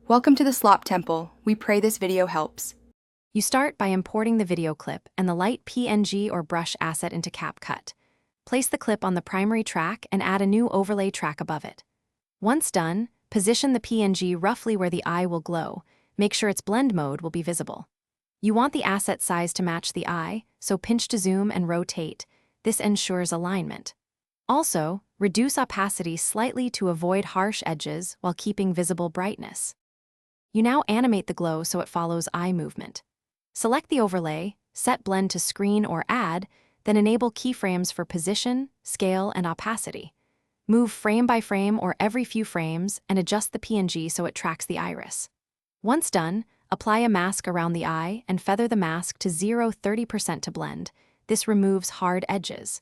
Welcome to the Slop Temple. We pray this video helps. You start by importing the video clip and the light PNG or brush asset into Capcut. Place the clip on the primary track and add a new overlay track above it. Once done, position the PNG roughly where the eye will glow. Make sure its blend mode will be visible. You want the asset size to match the eye, so pinch to zoom and rotate. This ensures alignment. Also, reduce opacity slightly to avoid harsh edges while keeping visible brightness. You now animate the glow so it follows eye movement. Select the overlay, set blend to screen or add, then enable keyframes for position, scale, and opacity. Move frame by frame or every few frames and adjust the PNG so it tracks the iris. Once done, apply a mask around the eye and feather the mask to 0-30% to blend. This removes hard edges.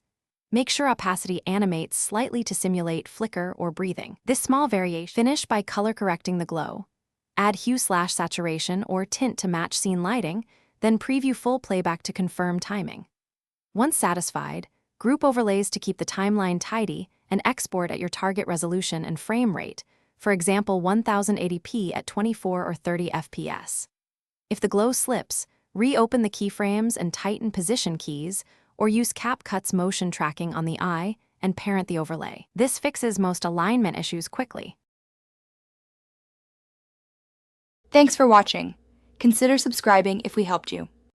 Make sure opacity animates slightly to simulate flicker or breathing. This small variation finish by color correcting the glow. Add hue/saturation or tint to match scene lighting, then preview full playback to confirm timing. Once satisfied, group overlays to keep the timeline tidy and export at your target resolution and frame rate, for example 1080p at 24 or 30 FPS. If the glow slips, reopen the keyframes and tighten position keys, or use Capcut's motion tracking on the eye and parent the overlay. This fixes most alignment issues quickly. Thanks for watching. Consider subscribing if we helped you.